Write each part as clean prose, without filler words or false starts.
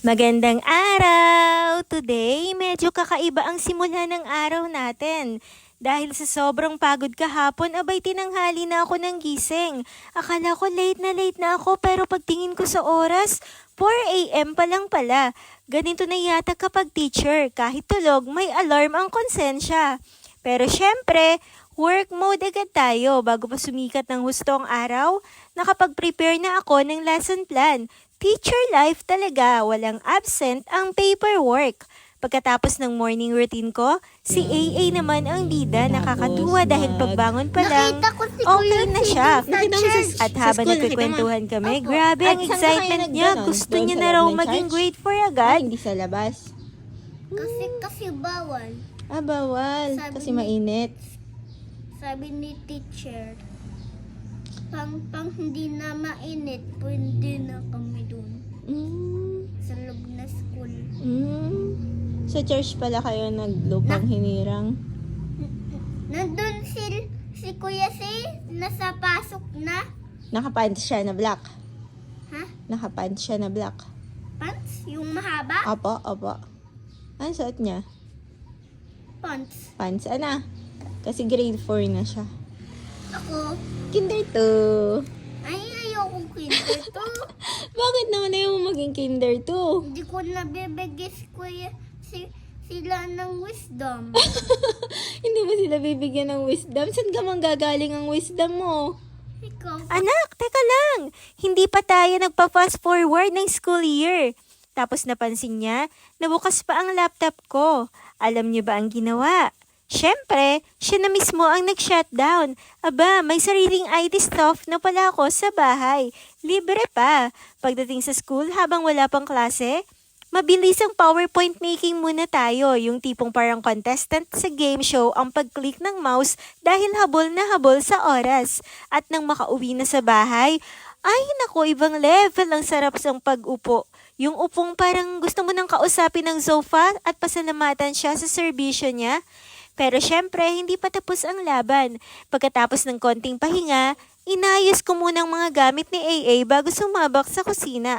Magandang araw! Today, medyo kakaiba ang simula ng araw natin. Dahil sa sobrang pagod kahapon, abay tinanghali na ako ng gising. Akala ko late na ako pero pagtingin ko sa oras, 4 a.m. pa lang pala. Ganito na yata kapag teacher, kahit tulog may alarm ang konsensya. Pero syempre, work mode agad tayo bago pa sumikat ng husto ang araw. Nakapag-prepare na ako ng lesson plan. Teacher life talaga, walang absent ang paperwork. Pagkatapos ng morning routine ko, si AA naman ang bida, nakakatuwa dahil pagbangon pa lang, okay na siya. At habang nagkikwentuhan kami, grabe ang excitement niya. Gusto niya na raw maging grade 4 agad. Hindi sa labas. Kasi bawal. Bawal. Kasi mainit. Sabi ni teacher, pang hindi na mainit, pwede na kami dun. Sa loob na school. Sa church pala kayo naglupang hinirang. Nandun si Kuya nasa pasok na. Nakapants siya na black. Ha? Nakapants siya na black. Pants? Yung mahaba? Opo. Ano suot niya? Pants. Pants, ana. Kasi grade 4 na siya. Ako, Kinder 2. ayokong kinder to. Bakit naman ayaw mo maging kinder 2? Hindi ko nabibigay si Kuya sila ng wisdom. Hindi mo sila bibigyan ng wisdom? Saan ka manggagaling ang wisdom mo? Ikaw. Anak, teka lang. Hindi pa tayo nagpa-fast forward ng school year. Tapos napansin niya, nabukas pa ang laptop ko. Alam niyo ba ang ginawa? Siyempre, siya na mismo ang nag-shutdown. Aba, may sariling IT stuff na pala ako sa bahay. Libre pa. Pagdating sa school habang wala pang klase, mabilis ang PowerPoint making muna tayo. Yung tipong parang contestant sa game show ang pag-click ng mouse dahil habol na habol sa oras. At nang makauwi na sa bahay, ay nako, ibang level ang sarap sa pag-upo. Yung upong parang gusto mo nang kausapin ng sofa at pasalamatan siya sa serbisyo niya. Pero syempre, hindi pa tapos ang laban. Pagkatapos ng konting pahinga, inayos ko muna ang mga gamit ni AA bago sumabak sa kusina.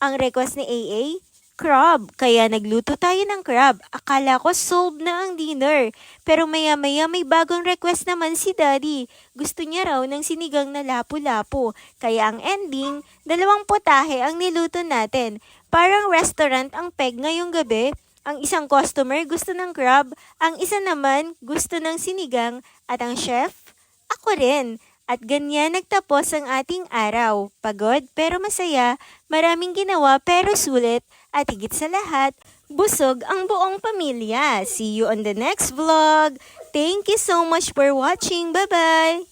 Ang request ni AA, crab. Kaya nagluto tayo ng crab. Akala ko solved na ang dinner. Pero maya-maya may bagong request naman si Daddy. Gusto niya raw ng sinigang na lapu-lapu. Kaya ang ending, 2 putahe ang niluto natin. Parang restaurant ang peg ngayong gabi. Ang isang customer gusto ng crab, ang isa naman gusto ng sinigang, at ang chef, ako rin. At ganyan nagtapos ang ating araw. Pagod pero masaya, maraming ginawa pero sulit, at higit sa lahat, busog ang buong pamilya. See you on the next vlog. Thank you so much for watching. Bye-bye!